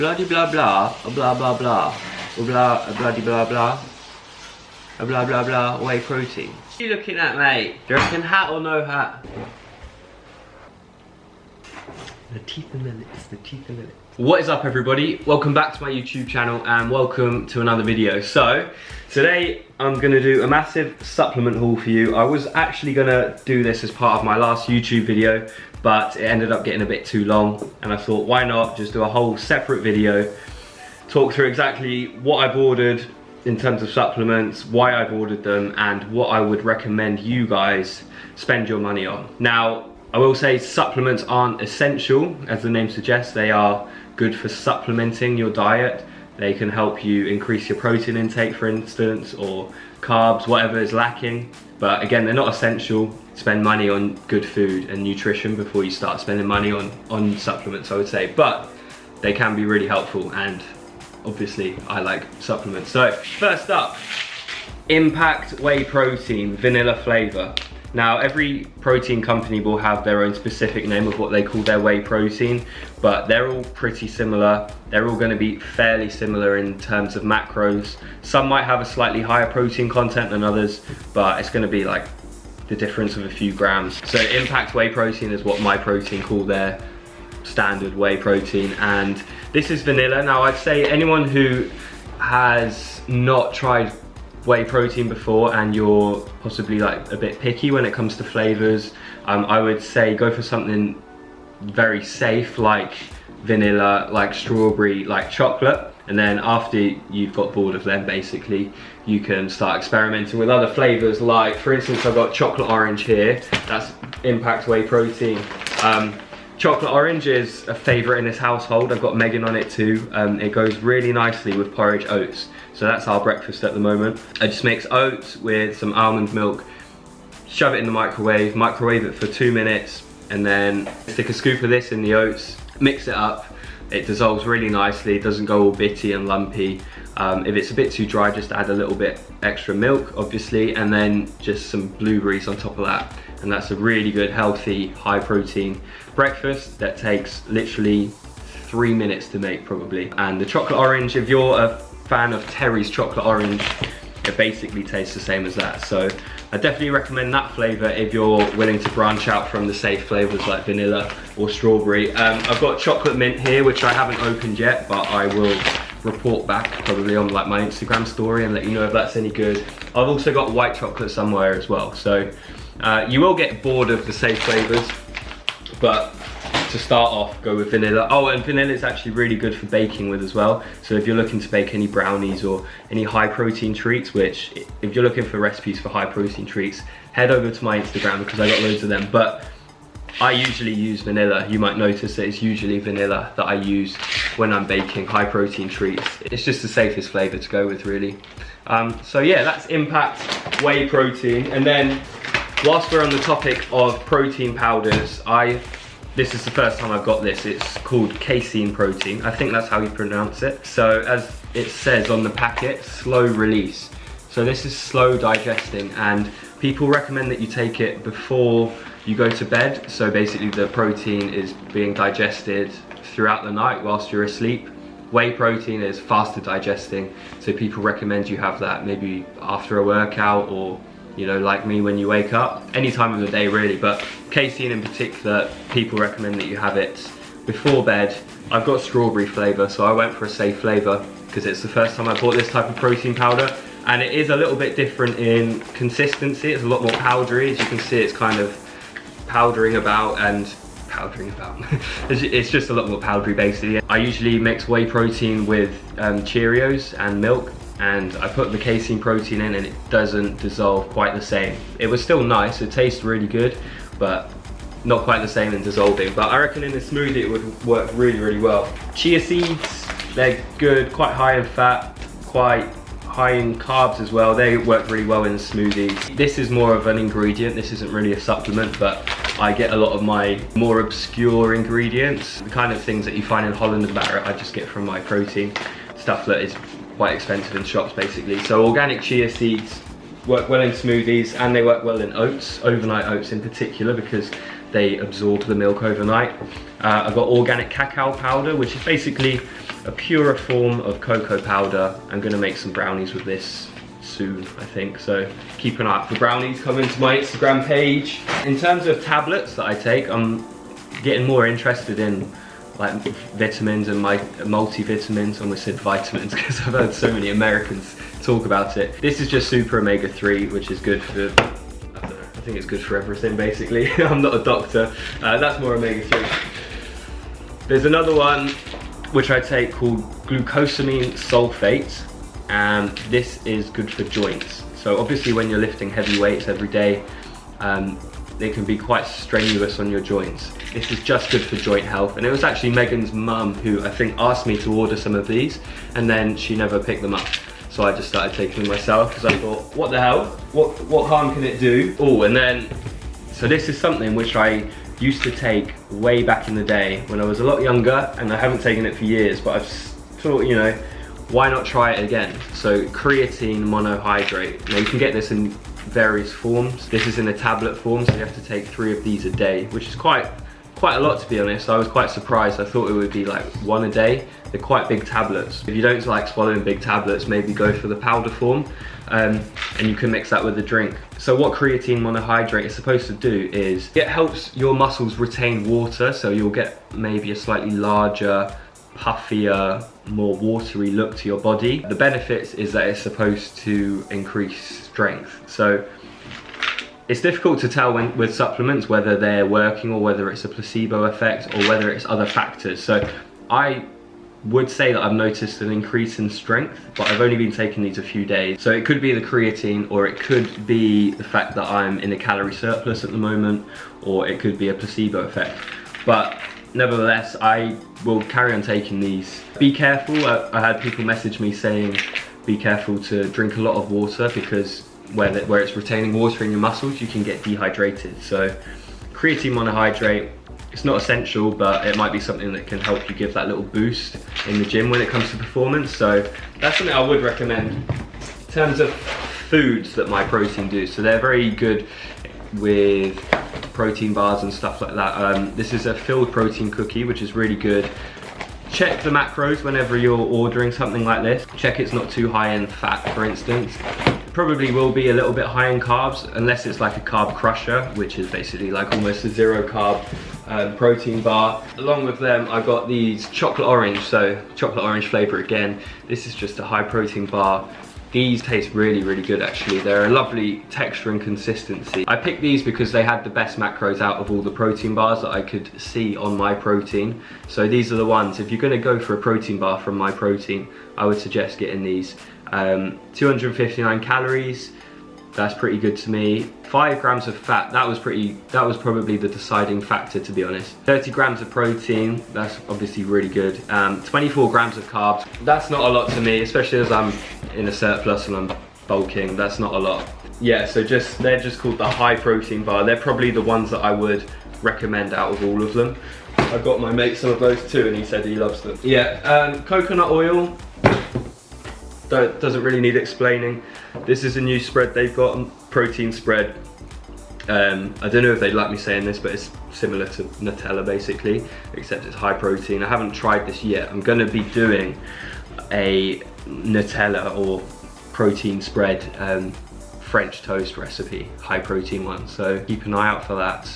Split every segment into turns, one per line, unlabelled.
Bloody blah blah, blah blah blah, blah bloody blah blah, blah blah blah, whey protein. What are you looking at, mate? Do you reckon hat or no hat? The teeth and the lips, the teeth and the lips. What is up, everybody? Welcome back to my YouTube channel and welcome to another video. So today I'm gonna do a massive supplement haul for you. I was actually gonna do this as part of my last YouTube video, but it ended up getting a bit too long, and I thought, why not just do a whole separate video, talk through exactly what I've ordered in terms of supplements, why I've ordered them, and what I would recommend you guys spend your money on. Now, I will say supplements aren't essential, as the name suggests. They are good for supplementing your diet. They can help you increase your protein intake, for instance, or carbs, whatever is lacking. But again, they're not essential. Spend money on good food and nutrition before you start spending money on supplements, I would say. But they can be really helpful, and obviously I like supplements. So first up, Impact Whey Protein, vanilla flavor. Now, every protein company will have their own specific name of what they call their whey protein, but they're all pretty similar. They're all going to be fairly similar in terms of macros. Some might have a slightly higher protein content than others, but it's going to be like the difference of a few grams. So Impact Whey Protein is what My Protein call their standard whey protein, and this is vanilla. Now, I'd say anyone who has not tried whey protein before and you're possibly like a bit picky when it comes to flavors, I would say go for something very safe like vanilla, like strawberry, like chocolate, and then after you've got bored of them, basically you can start experimenting with other flavors. Like, for instance, I've got chocolate orange here. That's Impact Whey Protein. Chocolate orange is a favorite in this household. I've got Megan on it too. It goes really nicely with porridge oats. So that's our breakfast at the moment. I just mix oats with some almond milk, shove it in the microwave it for 2 minutes, and then stick a scoop of this in the oats, mix it up. It dissolves really nicely, it doesn't go all bitty and lumpy. If it's a bit too dry, just add a little bit extra milk, obviously, and then just some blueberries on top of that. And that's a really good, healthy, high protein breakfast that takes literally 3 minutes to make, probably. And the chocolate orange, if you're a fan of Terry's chocolate orange, it basically tastes the same as that. So I definitely recommend that flavor if you're willing to branch out from the safe flavors like vanilla or strawberry. I've got chocolate mint here, which I haven't opened yet, but I will report back probably on like my Instagram story and let you know if that's any good. I've also got white chocolate somewhere as well. So you will get bored of the safe flavors, but to start off, go with vanilla. Oh, and vanilla is actually really good for baking with as well. So if you're looking to bake any brownies or any high protein treats, which if you're looking for recipes for high protein treats, head over to my Instagram because I got loads of them. But I usually use vanilla. You might notice that it's usually vanilla that I use when I'm baking high protein treats. It's just the safest flavor to go with, really. So yeah, that's Impact Whey Protein. And then whilst we're on the topic of protein powders, this is the first time I've got this. It's called Casein Protein. I think that's how you pronounce it. So as it says on the packet, slow release. So this is slow digesting, and people recommend that you take it before you go to bed. So basically the protein is being digested throughout the night whilst you're asleep. Whey protein is faster digesting, so people recommend you have that maybe after a workout, or you know, like me, when you wake up, any time of the day really, but casein in particular, people recommend that you have it before bed. I've got strawberry flavor, so I went for a safe flavor because it's the first time I bought this type of protein powder, and it is a little bit different in consistency. It's a lot more powdery. As you can see, it's kind of powdering about. It's just a lot more powdery, basically. I usually mix whey protein with Cheerios and milk, and I put the casein protein in and it doesn't dissolve quite the same. It was still nice, it tastes really good, but not quite the same in dissolving. But I reckon in a smoothie it would work really, really well. Chia Seeds, they're good, quite high in fat, quite high in carbs as well. They work really well in smoothies. This is more of an ingredient, this isn't really a supplement, but I get a lot of my more obscure ingredients, the kind of things that you find in Holland and Barrett, I just get from My Protein. Stuff that is quite expensive in shops, basically. So organic chia seeds, work well in smoothies, and they work well in oats, overnight oats in particular, because they absorb the milk overnight. I've got organic cacao powder, which is basically a purer form of cocoa powder. I'm gonna make some brownies with this soon, I think, so keep an eye out for brownies coming to my Instagram page. In terms of tablets that I take, I'm getting more interested in like vitamins and my multivitamins. I almost said vitamins because I've heard so many Americans talk about it. This is just super omega-3, which is good for, I don't know, I think it's good for everything basically. I'm not a doctor. That's more omega-3. There's another one which I take called Glucosamine Sulfate, and this is good for joints. So obviously when you're lifting heavy weights every day, they can be quite strenuous on your joints. This is just good for joint health, and it was actually Megan's mum who I think asked me to order some of these, and then she never picked them up. So I just started taking them myself because I thought, what the hell? What harm can it do? Oh, and then, so this is something which I used to take way back in the day when I was a lot younger, and I haven't taken it for years, but I've thought, you know, why not try it again? So Creatine Monohydrate. Now you can get this in various forms. This is in a tablet form, so you have to take 3 of these a day, which is quite a lot, to be honest. I was quite surprised. I thought it would be like 1 a day. They're quite big tablets. If you don't like swallowing big tablets, maybe go for the powder form, and you can mix that with a drink. So what creatine monohydrate is supposed to do is it helps your muscles retain water, so you'll get maybe a slightly larger, puffier, more watery look to your body. The benefits is that it's supposed to increase strength. So it's difficult to tell with supplements whether they're working or whether it's a placebo effect or whether it's other factors. So I would say that I've noticed an increase in strength, but I've only been taking these a few days. So it could be the creatine, or it could be the fact that I'm in a calorie surplus at the moment, or it could be a placebo effect. But nevertheless, I will carry on taking these. Be careful. I had people message me saying be careful to drink a lot of water, because where it's retaining water in your muscles, you can get dehydrated. So creatine monohydrate, it's not essential, but it might be something that can help you give that little boost in the gym when it comes to performance. So that's something I would recommend. In terms of foods that My Protein do, so they're very good with protein bars and stuff like that. This is a filled protein cookie, which is really good. Check the macros whenever you're ordering something like this. Check it's not too high in fat, for instance. It probably will be a little bit high in carbs, unless it's like a carb crusher, which is basically like almost a 0 carb protein bar. Along with them, I got these chocolate orange, so chocolate orange flavor again. This is just a high protein bar. These taste really, really good actually. They're a lovely texture and consistency. I picked these because they had the best macros out of all the protein bars that I could see on My Protein. So these are the ones, if you're gonna go for a protein bar from My Protein, I would suggest getting these. 259 calories, that's pretty good to me. 5 grams of fat, that was probably the deciding factor, to be honest. 30 grams of protein, that's obviously really good. 24 grams of carbs, that's not a lot to me, especially as I'm in a surplus and I'm bulking, that's not a lot. Yeah, so they're just called the high protein bar. They're probably the ones that I would recommend out of all of them. I got my mate some of those too, and he said he loves them. Yeah, coconut oil, doesn't really need explaining. This is a new spread they've got, protein spread. I don't know if they'd like me saying this, but it's similar to Nutella basically, except it's high protein. I haven't tried this yet. I'm gonna be doing a Nutella or protein spread French toast recipe, high protein one. So keep an eye out for that.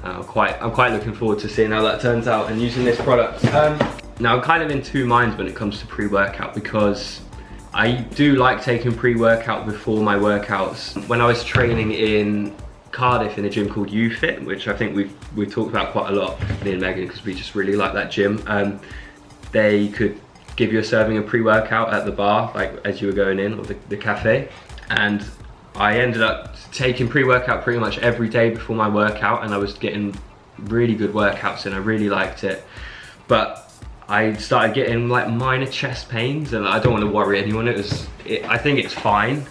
I'm quite looking forward to seeing how that turns out and using this product. Now I'm kind of in two minds when it comes to pre-workout, because I do like taking pre-workout before my workouts. When I was training in Cardiff in a gym called UFit, which I think we've talked about quite a lot, me and Megan, because we just really like that gym. They could give you a serving of pre-workout at the bar, like as you were going in, or the cafe. And I ended up taking pre-workout pretty much every day before my workout, and I was getting really good workouts and I really liked it. But I started getting like minor chest pains, and I don't want to worry anyone. I think it's fine.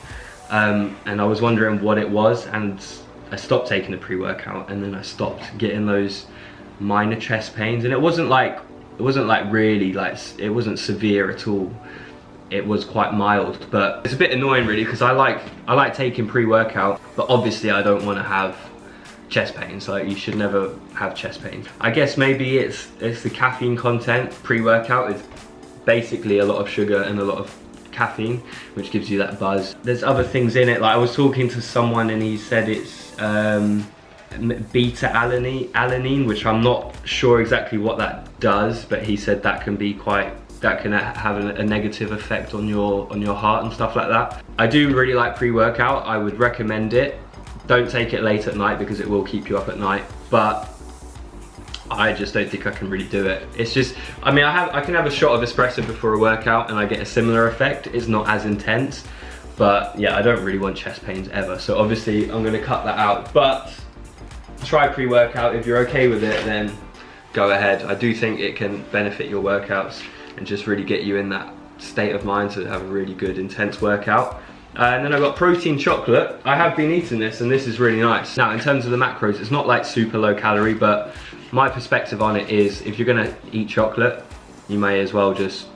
And I was wondering what it was, and I stopped taking the pre-workout, and then I stopped getting those minor chest pains. And it wasn't like really like, it wasn't severe at all. it was quite mild, but it's a bit annoying really, because I like taking pre-workout, but obviously I don't want to have chest pains. Like, you should never have chest pains. I guess maybe it's the caffeine content. Pre-workout is basically a lot of sugar and a lot of caffeine, which gives you that buzz. There's other things in it, like I was talking to someone and he said it's beta alanine, which I'm not sure exactly what that does, but he said that can have a negative effect on your heart and stuff like that. I do really like pre-workout. I would recommend it. Don't take it late at night because it will keep you up at night, but I just don't think I can really do it. It's just, I mean, I can have a shot of espresso before a workout and I get a similar effect. It's not as intense, but yeah, I don't really want chest pains ever. So obviously I'm gonna cut that out, but try pre-workout. If you're okay with it, then go ahead. I do think it can benefit your workouts and just really get you in that state of mind to have a really good intense workout. And then I've got protein chocolate. I have been eating this and this is really nice. Now in terms of the macros, it's not like super low calorie, but my perspective on it is if you're gonna eat chocolate, you may as well just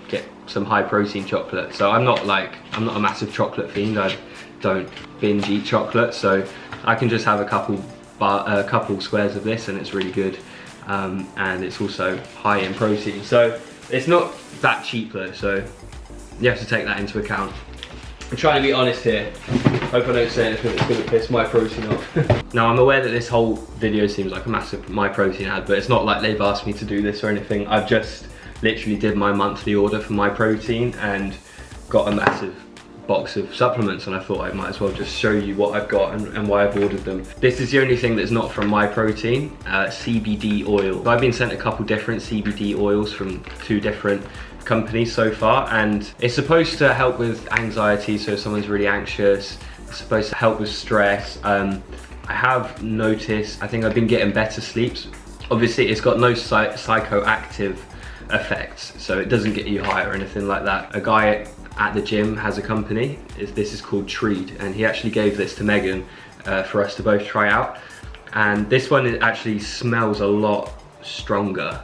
get some high protein chocolate. So I'm not a massive chocolate fiend. I don't binge eat chocolate, so I can just have a couple squares of this and it's really good. And it's also high in protein. So it's not that cheap though, so you have to take that into account. I'm trying to be honest here. Hope I don't say anything that's going to piss my protein off. Now I'm aware that this whole video seems like a massive my protein ad, but it's not like they've asked me to do this or anything. I've just literally did my monthly order for my protein and got a massive box of supplements, and I thought I might as well just show you what I've got and why I've ordered them. This is the only thing that's not from my protein, CBD oil. I've been sent a couple different CBD oils from 2 different companies so far, and it's supposed to help with anxiety. So if someone's really anxious, it's supposed to help with stress. I have noticed, I think I've been getting better sleeps. Obviously it's got no psychoactive effects, so it doesn't get you high or anything like that. A guy at the gym has a company, this is called Treed, and he actually gave this to Megan for us to both try out. And this one, it actually smells a lot stronger.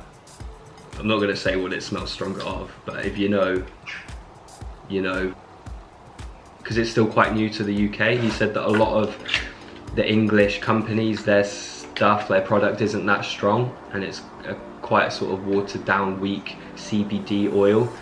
I'm not gonna say what it smells stronger of, but if you know, you know. Because it's still quite new to the UK. He said that a lot of the English companies, their product isn't that strong, and it's quite a sort of watered down, weak CBD oil.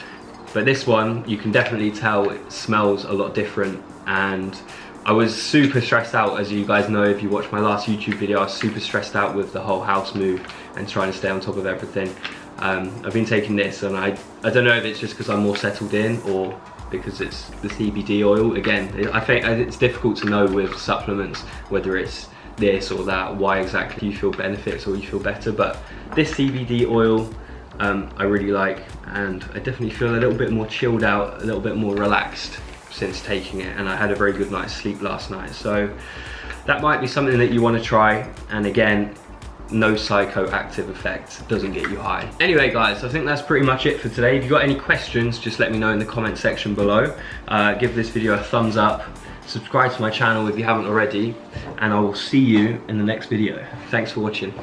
But this one, you can definitely tell it smells a lot different. And I was super stressed out, as you guys know if you watched my last YouTube video. I was super stressed out with the whole house move and trying to stay on top of everything. I've been taking this, and I don't know if it's just because I'm more settled in or because it's the CBD oil. Again, I think it's difficult to know with supplements whether it's this or that, why exactly you feel benefits or you feel better. But this CBD oil I really like, and I definitely feel a little bit more chilled out, a little bit more relaxed since taking it, and I had a very good night's sleep last night. So that might be something that you want to try, and again, no psychoactive effect, doesn't get you high. Anyway guys, I think that's pretty much it for today. If you've got any questions, just let me know in the comment section below. Give this video a thumbs up, subscribe to my channel if you haven't already, and I will see you in the next video. Thanks for watching.